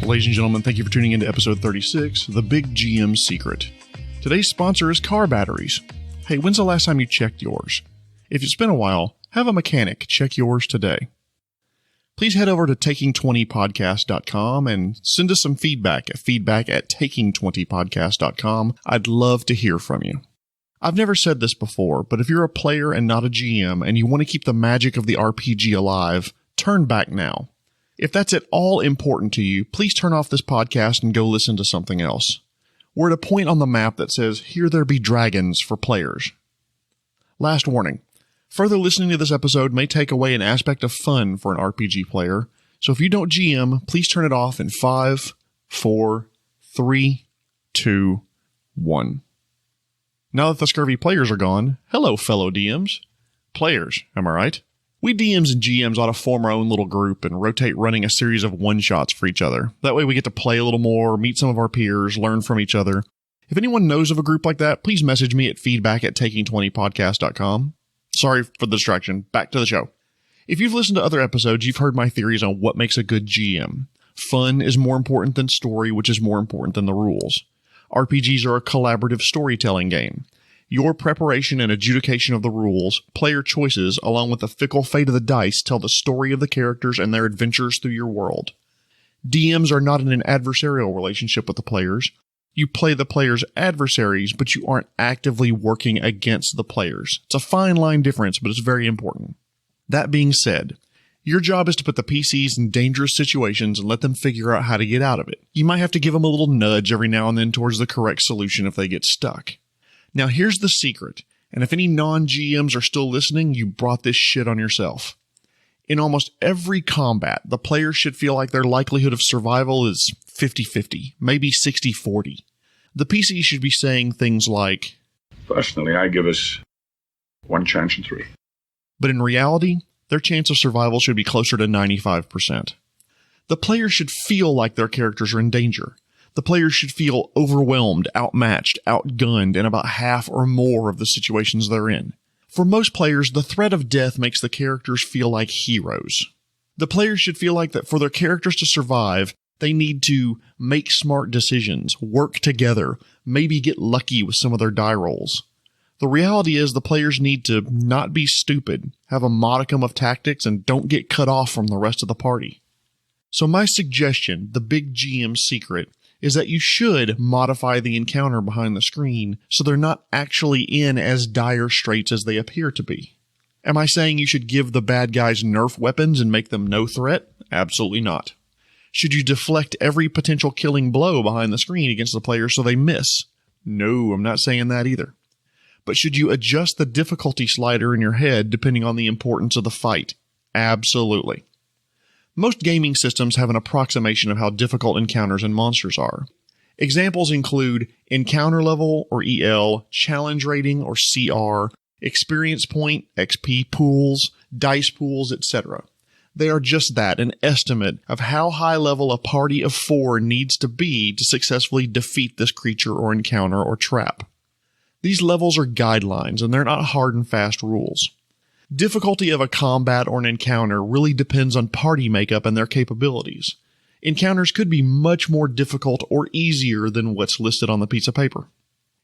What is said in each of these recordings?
Ladies and gentlemen, thank you for tuning in to episode 36, The Big GM Secret. Today's sponsor is car batteries. Hey, when's the last time you checked yours? If it's been a while, have a mechanic check yours today. Please head over to taking20podcast.com and send us some feedback at taking20podcast.com. I'd love to hear from you. I've never said this before, but if you're a player and not a GM and you want to keep the magic of the RPG alive, turn back now. If that's at all important to you, please turn off this podcast and go listen to something else. We're at a point on the map that says, "Here there be dragons" for players. Last warning. Further listening to this episode may take away an aspect of fun for an RPG player, so if you don't GM, please turn it off in 5, 4, 3, 2, 1. Now that the scurvy players are gone, hello fellow DMs. Players, am I right? We DMs and GMs ought to form our own little group and rotate running a series of one-shots for each other. That way we get to play a little more, meet some of our peers, learn from each other. If anyone knows of a group like that, please message me at feedback@taking20podcast.com. Sorry for the distraction. Back to the show. If you've listened to other episodes, you've heard my theories on what makes a good GM. Fun is more important than story, which is more important than the rules. RPGs are a collaborative storytelling game. Your preparation and adjudication of the rules, player choices, along with the fickle fate of the dice, tell the story of the characters and their adventures through your world. DMs are not in an adversarial relationship with the players. You play the players' adversaries, but you aren't actively working against the players. It's a fine line difference, but it's very important. That being said, your job is to put the PCs in dangerous situations and let them figure out how to get out of it. You might have to give them a little nudge every now and then towards the correct solution if they get stuck. Now here's the secret, and if any non-GMs are still listening, you brought this shit on yourself. In almost every combat, the players should feel like their likelihood of survival is 50-50, maybe 60-40. The PC should be saying things like, "Personally, I give us 1 chance in 3. But in reality, their chance of survival should be closer to 95%. The players should feel like their characters are in danger. The players should feel overwhelmed, outmatched, outgunned in about half or more of the situations they're in. For most players, the threat of death makes the characters feel like heroes. The players should feel like that for their characters to survive, they need to make smart decisions, work together, maybe get lucky with some of their die rolls. The reality is the players need to not be stupid, have a modicum of tactics, and don't get cut off from the rest of the party. So my suggestion, the big GM secret, is that you should modify the encounter behind the screen so they're not actually in as dire straits as they appear to be. Am I saying you should give the bad guys Nerf weapons and make them no threat? Absolutely not. Should you deflect every potential killing blow behind the screen against the players so they miss? No, I'm not saying that either. But should you adjust the difficulty slider in your head depending on the importance of the fight? Absolutely. Most gaming systems have an approximation of how difficult encounters and monsters are. Examples include encounter level, or EL, challenge rating, or CR, experience point, XP pools, dice pools, etc. They are just that, an estimate of how high level a party of 4 needs to be to successfully defeat this creature or encounter or trap. These levels are guidelines, and they're not hard and fast rules. Difficulty of a combat or an encounter really depends on party makeup and their capabilities. Encounters could be much more difficult or easier than what's listed on the piece of paper.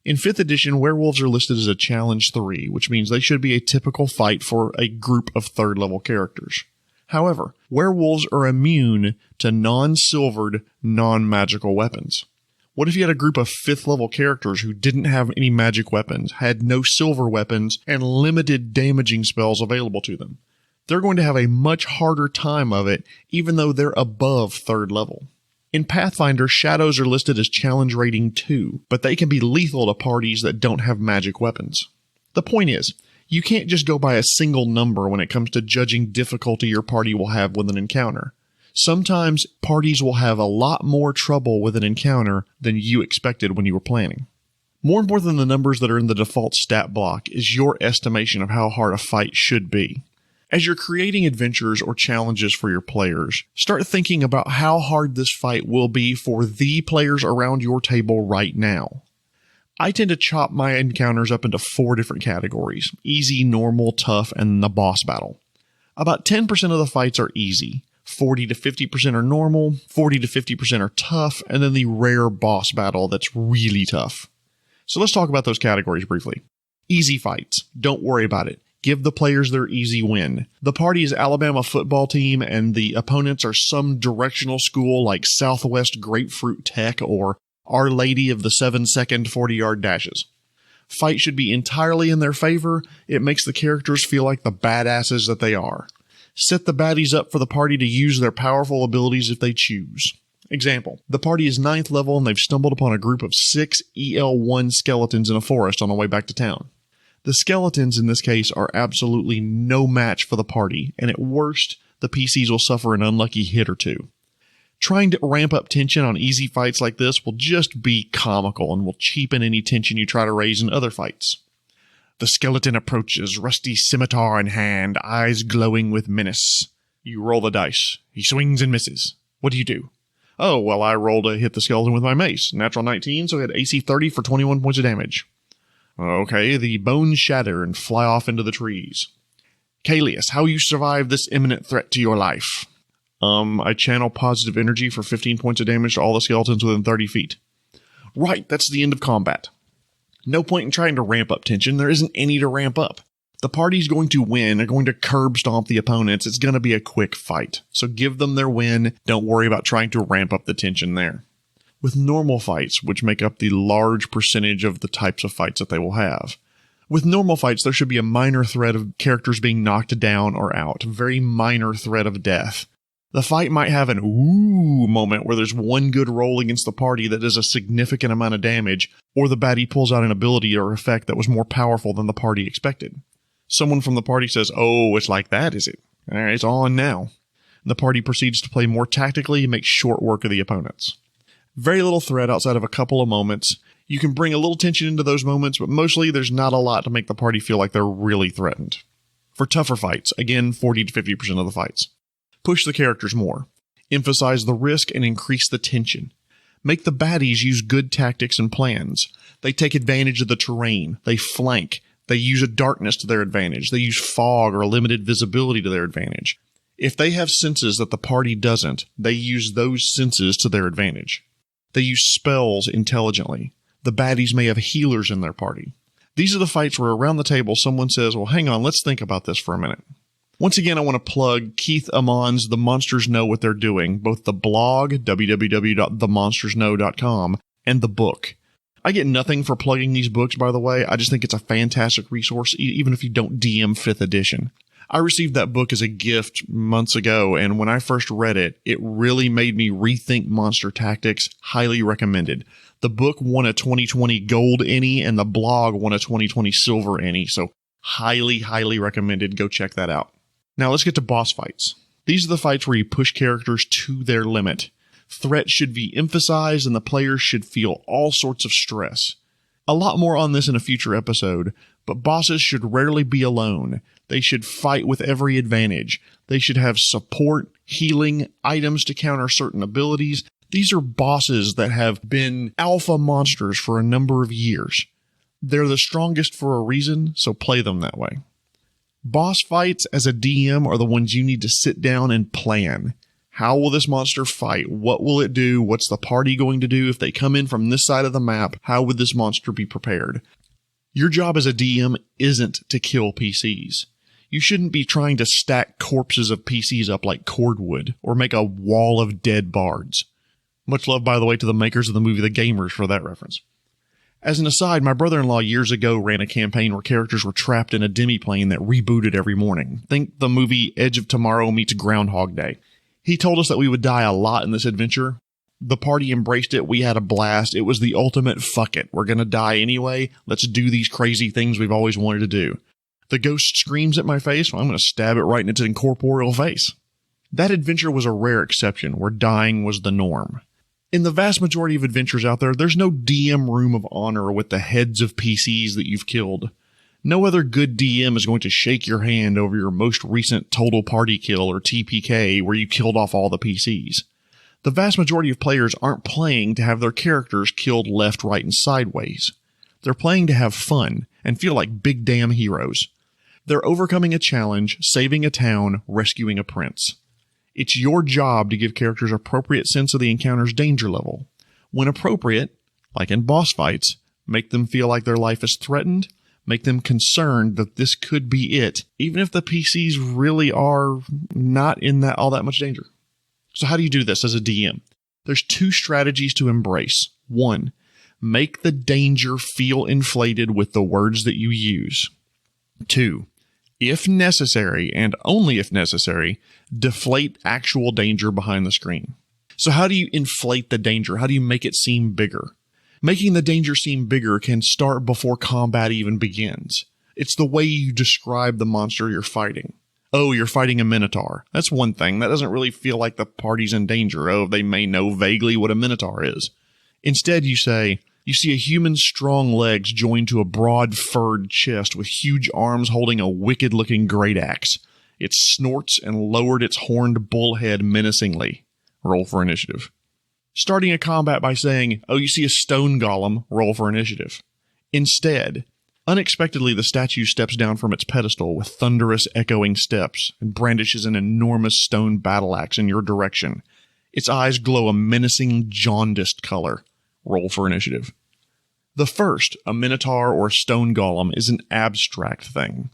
In 5th edition, werewolves are listed as a challenge 3, which means they should be a typical fight for a group of 3rd level characters. However, werewolves are immune to non-silvered, non-magical weapons. What if you had a group of 5th level characters who didn't have any magic weapons, had no silver weapons, and limited damaging spells available to them? They're going to have a much harder time of it, even though they're above 3rd level. In Pathfinder, shadows are listed as challenge rating 2, but they can be lethal to parties that don't have magic weapons. The point is, you can't just go by a single number when it comes to judging difficulty your party will have with an encounter. Sometimes parties will have a lot more trouble with an encounter than you expected when you were planning. More important than the numbers that are in the default stat block is your estimation of how hard a fight should be. As you're creating adventures or challenges for your players, start thinking about how hard this fight will be for the players around your table right now. I tend to chop my encounters up into 4 different categories: easy, normal, tough, and the boss battle. About 10% of the fights are easy. 40 to 50% are normal, 40 to 50% are tough, and then the rare boss battle that's really tough. So let's talk about those categories briefly. Easy fights. Don't worry about it. Give the players their easy win. The party is Alabama football team, and the opponents are some directional school like Southwest Grapefruit Tech or Our Lady of the 7-second 40-yard dashes. Fight should be entirely in their favor. It makes the characters feel like the badasses that they are. Set the baddies up for the party to use their powerful abilities if they choose. Example, the party is 9th level and they've stumbled upon a group of 6 EL1 skeletons in a forest on the way back to town. The skeletons in this case are absolutely no match for the party, and at worst, the PCs will suffer an unlucky hit or two. Trying to ramp up tension on easy fights like this will just be comical and will cheapen any tension you try to raise in other fights. The skeleton approaches, rusty scimitar in hand, eyes glowing with menace. You roll the dice. He swings and misses. What do you do? Oh, well, I rolled to hit the skeleton with my mace. Natural 19, so I had AC 30 for 21 points of damage. Okay, the bones shatter and fly off into the trees. Kalius, how you survive this imminent threat to your life? I channel positive energy for 15 points of damage to all the skeletons within 30 feet. Right, that's the end of combat. No point in trying to ramp up tension. There isn't any to ramp up. The party's going to win. They're going to curb stomp the opponents. It's going to be a quick fight. So give them their win. Don't worry about trying to ramp up the tension there. With normal fights, which make up the large percentage of the types of fights that they will have. With normal fights, there should be a minor threat of characters being knocked down or out. Very minor threat of death. The fight might have an ooh moment where there's one good roll against the party that does a significant amount of damage, or the baddie pulls out an ability or effect that was more powerful than the party expected. Someone from the party says, "Oh, it's like that, is it? All right, it's on now." The party proceeds to play more tactically and make short work of the opponents. Very little threat outside of a couple of moments. You can bring a little tension into those moments, but mostly there's not a lot to make the party feel like they're really threatened. For tougher fights, again, 40 to 50% of the fights. Push the characters more. Emphasize the risk and increase the tension. Make the baddies use good tactics and plans. They take advantage of the terrain. They flank. They use a darkness to their advantage. They use fog or limited visibility to their advantage. If they have senses that the party doesn't, they use those senses to their advantage. They use spells intelligently. The baddies may have healers in their party. These are the fights where around the table someone says, well, hang on, let's think about this for a minute. Once again, I want to plug Keith Amon's The Monsters Know What They're Doing, both the blog, www.themonstersknow.com, and the book. I get nothing for plugging these books, by the way. I just think it's a fantastic resource, even if you don't DM 5th edition. I received that book as a gift months ago, and when I first read it, it really made me rethink monster tactics. Highly recommended. The book won a 2020 Gold Ennie, and the blog won a 2020 Silver Ennie, so highly, highly recommended. Go check that out. Now let's get to boss fights. These are the fights where you push characters to their limit. Threat should be emphasized and the players should feel all sorts of stress. A lot more on this in a future episode, but bosses should rarely be alone. They should fight with every advantage. They should have support, healing, items to counter certain abilities. These are bosses that have been alpha monsters for a number of years. They're the strongest for a reason, so play them that way. Boss fights as a DM are the ones you need to sit down and plan. How will this monster fight? What will it do? What's the party going to do? If they come in from this side of the map, how would this monster be prepared? Your job as a DM isn't to kill PCs. You shouldn't be trying to stack corpses of PCs up like cordwood or make a wall of dead bards. Much love, by the way, to the makers of the movie The Gamers for that reference. As an aside, my brother-in-law years ago ran a campaign where characters were trapped in a demiplane that rebooted every morning. Think the movie Edge of Tomorrow meets Groundhog Day. He told us that we would die a lot in this adventure. The party embraced it. We had a blast. It was the ultimate fuck it. We're going to die anyway. Let's do these crazy things we've always wanted to do. The ghost screams at my face. Well, I'm going to stab it right in its incorporeal face. That adventure was a rare exception where dying was the norm. In the vast majority of adventures out there, there's no DM room of honor with the heads of PCs that you've killed. No other good DM is going to shake your hand over your most recent total party kill or TPK where you killed off all the PCs. The vast majority of players aren't playing to have their characters killed left, right, and sideways. They're playing to have fun and feel like big damn heroes. They're overcoming a challenge, saving a town, rescuing a prince. It's your job to give characters appropriate sense of the encounter's danger level. When appropriate, like in boss fights, make them feel like their life is threatened, make them concerned that this could be it, even if the PCs really are not in all that much danger. So how do you do this as a DM? There's 2 strategies to embrace. 1, make the danger feel inflated with the words that you use. 2, if necessary, and only if necessary, deflate actual danger behind the screen. So how do you inflate the danger? How do you make it seem bigger? Making the danger seem bigger can start before combat even begins. It's the way you describe the monster you're fighting. Oh, you're fighting a minotaur. That's one thing. That doesn't really feel like the party's in danger. Oh, they may know vaguely what a minotaur is. Instead, you say, you see a human's strong legs joined to a broad furred chest with huge arms holding a wicked-looking great axe. It snorts and lowered its horned bull head menacingly. Roll for initiative. Starting a combat by saying, oh, you see a stone golem, roll for initiative. Instead, unexpectedly the statue steps down from its pedestal with thunderous echoing steps and brandishes an enormous stone battle axe in your direction. Its eyes glow a menacing, jaundiced color. Roll for initiative. The first, a minotaur or a stone golem, is an abstract thing.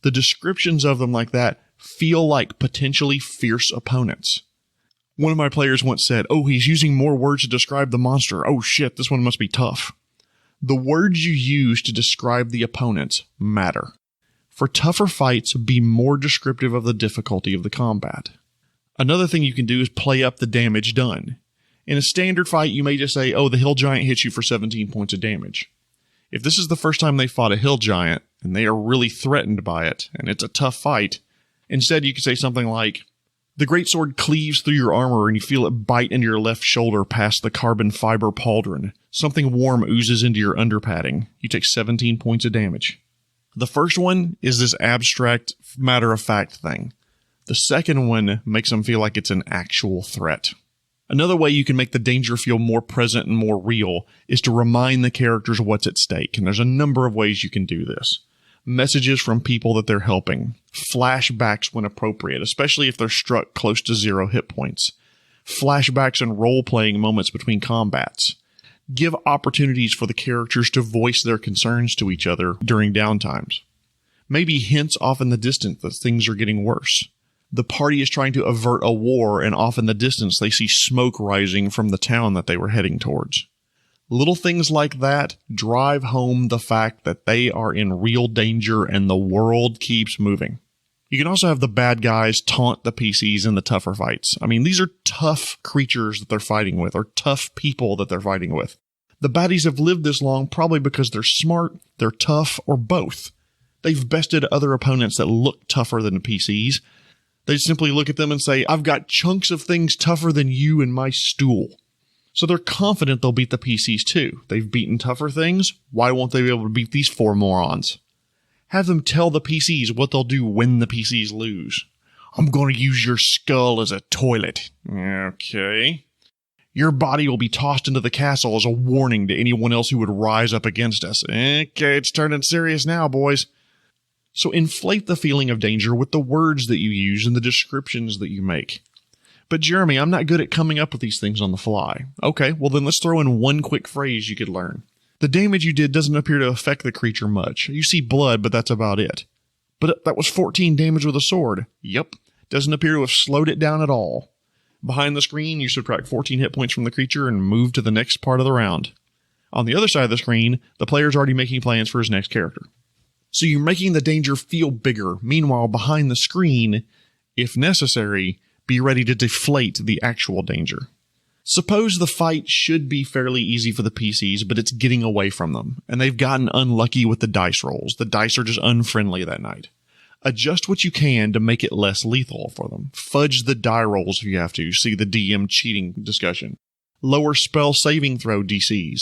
The descriptions of them like that feel like potentially fierce opponents. One of my players once said, oh, he's using more words to describe the monster. Oh shit, this one must be tough. The words you use to describe the opponents matter. For tougher fights, be more descriptive of the difficulty of the combat. Another thing you can do is play up the damage done. In a standard fight, you may just say, oh, the hill giant hits you for 17 points of damage. If this is the first time they fought a hill giant, and they are really threatened by it, and it's a tough fight, instead you could say something like, the greatsword cleaves through your armor and you feel it bite into your left shoulder past the carbon fiber pauldron. Something warm oozes into your underpadding. You take 17 points of damage. The first one is this abstract, matter-of-fact thing. The second one makes them feel like it's an actual threat. Another way you can make the danger feel more present and more real is to remind the characters what's at stake, and there's a number of ways you can do this. Messages from people that they're helping. Flashbacks when appropriate, especially if they're struck close to 0 hit points. Flashbacks and role-playing moments between combats. Give opportunities for the characters to voice their concerns to each other during downtimes. Maybe hints off in the distance that things are getting worse. The party is trying to avert a war, and off in the distance they see smoke rising from the town that they were heading towards. Little things like that drive home the fact that they are in real danger and the world keeps moving. You can also have the bad guys taunt the PCs in the tougher fights. I mean, these are tough creatures that they're fighting with, or tough people that they're fighting with. The baddies have lived this long probably because they're smart, they're tough, or both. They've bested other opponents that look tougher than the PCs. They simply look at them and say, I've got chunks of things tougher than you in my stool. So they're confident they'll beat the PCs too. They've beaten tougher things. Why won't they be able to beat these 4 morons? Have them tell the PCs what they'll do when the PCs lose. I'm going to use your skull as a toilet. Okay. Your body will be tossed into the castle as a warning to anyone else who would rise up against us. Okay, it's turning serious now, boys. So inflate the feeling of danger with the words that you use and the descriptions that you make. But Jeremy, I'm not good at coming up with these things on the fly. Okay, well then let's throw in one quick phrase you could learn. The damage you did doesn't appear to affect the creature much. You see blood, but that's about it. But that was 14 damage with a sword. Yep, doesn't appear to have slowed it down at all. Behind the screen, you subtract 14 hit points from the creature and move to the next part of the round. On the other side of the screen, the player's already making plans for his next character. So you're making the danger feel bigger. Meanwhile, behind the screen, if necessary, be ready to deflate the actual danger. Suppose the fight should be fairly easy for the PCs, but it's getting away from them, and they've gotten unlucky with the dice rolls. The dice are just unfriendly that night. Adjust what you can to make it less lethal for them. Fudge the die rolls if you have to. See the DM cheating discussion. Lower spell saving throw DCs.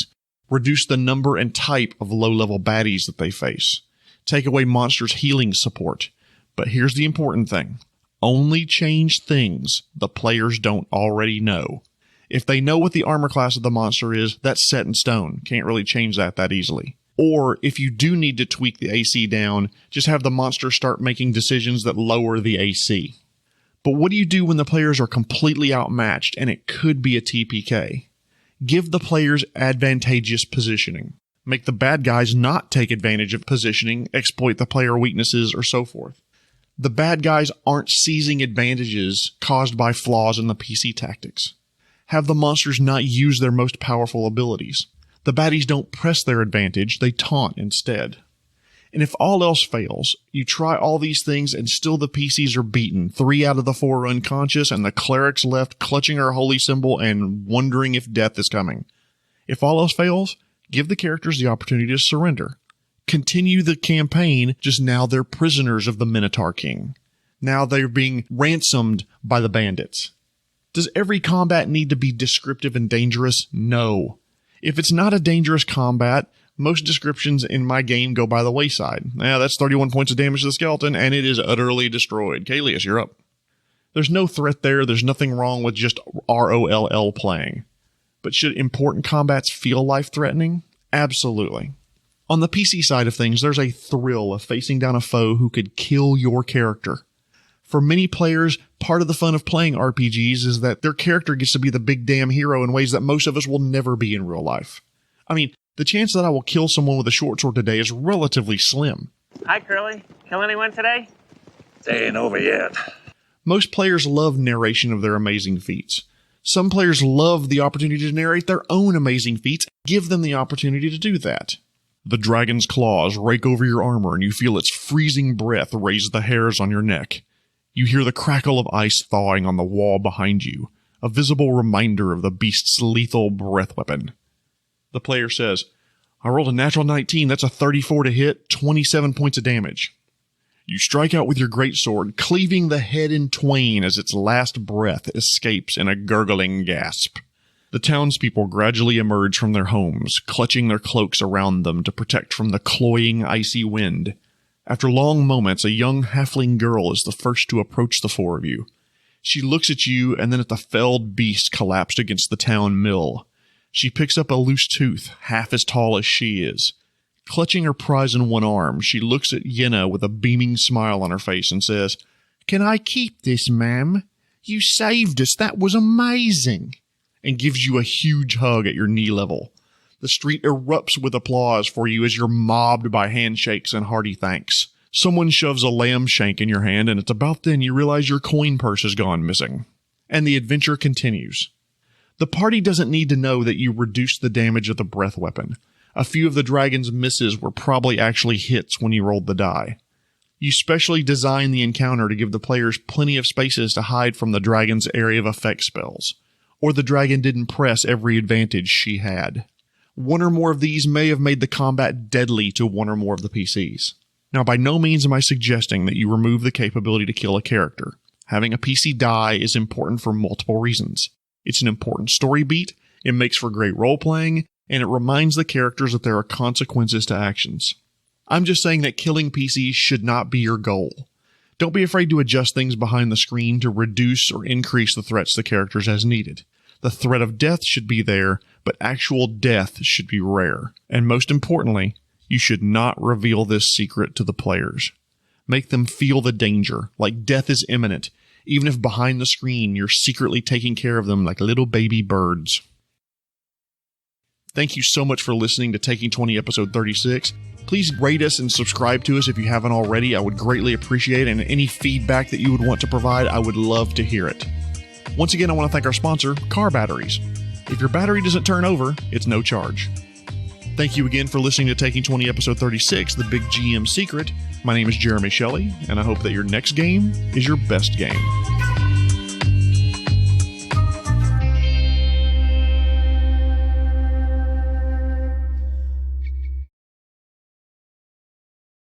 Reduce the number and type of low-level baddies that they face. Take away monsters' healing support. But here's the important thing. Only change things the players don't already know. If they know what the armor class of the monster is, that's set in stone. Can't really change that easily. Or if you do need to tweak the AC down, just have the monster start making decisions that lower the AC. But what do you do when the players are completely outmatched and it could be a TPK? Give the players advantageous positioning. Make the bad guys not take advantage of positioning, exploit the player weaknesses, or so forth. The bad guys aren't seizing advantages caused by flaws in the PC tactics. Have the monsters not use their most powerful abilities. The baddies don't press their advantage, they taunt instead. And if all else fails, you try all these things and still the PCs are beaten. 3 out of the 4 are unconscious and the cleric's left clutching her holy symbol and wondering if death is coming. If all else fails, give the characters the opportunity to surrender. Continue the campaign, just now they're prisoners of the Minotaur King. Now they're being ransomed by the bandits. Does every combat need to be descriptive and dangerous? No. If it's not a dangerous combat, most descriptions in my game go by the wayside. Now, that's 31 points of damage to the skeleton, and it is utterly destroyed. Kalius, you're up. There's no threat there. There's nothing wrong with just ROLL playing. But should important combats feel life-threatening? Absolutely. On the PC side of things, there's a thrill of facing down a foe who could kill your character. For many players, part of the fun of playing RPGs is that their character gets to be the big damn hero in ways that most of us will never be in real life. I mean, the chance that I will kill someone with a short sword today is relatively slim. Hi, Curly. Kill anyone today? They ain't over yet. Most players love narration of their amazing feats. Some players love the opportunity to narrate their own amazing feats. Give them the opportunity to do that. The dragon's claws rake over your armor and you feel its freezing breath raise the hairs on your neck. You hear the crackle of ice thawing on the wall behind you, a visible reminder of the beast's lethal breath weapon. The player says, I rolled a natural 19, that's a 34 to hit, 27 points of damage. You strike out with your greatsword, cleaving the head in twain as its last breath escapes in a gurgling gasp. The townspeople gradually emerge from their homes, clutching their cloaks around them to protect from the cloying, icy wind. After long moments, a young halfling girl is the first to approach the 4 of you. She looks at you and then at the felled beast collapsed against the town mill. She picks up a loose tooth, half as tall as she is. Clutching her prize in one arm, she looks at Yenna with a beaming smile on her face and says, Can I keep this, ma'am? You saved us, that was amazing. And gives you a huge hug at your knee level. The street erupts with applause for you as you're mobbed by handshakes and hearty thanks. Someone shoves a lamb shank in your hand, and it's about then you realize your coin purse has gone missing. And the adventure continues. The party doesn't need to know that you reduced the damage of the breath weapon. A few of the dragon's misses were probably actually hits when you rolled the die. You specially designed the encounter to give the players plenty of spaces to hide from the dragon's area of effect spells. Or the dragon didn't press every advantage she had. One or more of these may have made the combat deadly to one or more of the PCs. Now, by no means am I suggesting that you remove the capability to kill a character. Having a PC die is important for multiple reasons. It's an important story beat, it makes for great role-playing, and it reminds the characters that there are consequences to actions. I'm just saying that killing PCs should not be your goal. Don't be afraid to adjust things behind the screen to reduce or increase the threats to characters as needed. The threat of death should be there, but actual death should be rare. And most importantly, you should not reveal this secret to the players. Make them feel the danger, like death is imminent, even if behind the screen you're secretly taking care of them like little baby birds. Thank you so much for listening to Taking 20 episode 36. Please rate us and subscribe to us if you haven't already. I would greatly appreciate it, and any feedback that you would want to provide, I would love to hear it. Once again, I want to thank our sponsor, Car Batteries. If your battery doesn't turn over, it's no charge. Thank you again for listening to Taking 20 episode 36, The Big GM Secret. My name is Jeremy Shelley, and I hope that your next game is your best game.